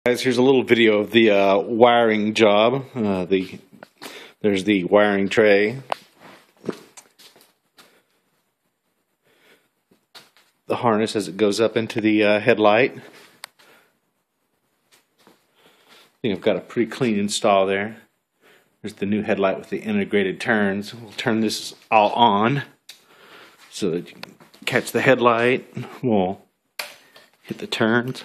Guys, here's a little video of the wiring job. There's the wiring tray. The harness as it goes up into the headlight. I think I've got a pretty clean install there. There's the new headlight with the integrated turns. We'll turn this all on so that you can catch the headlight. We'll hit the turns.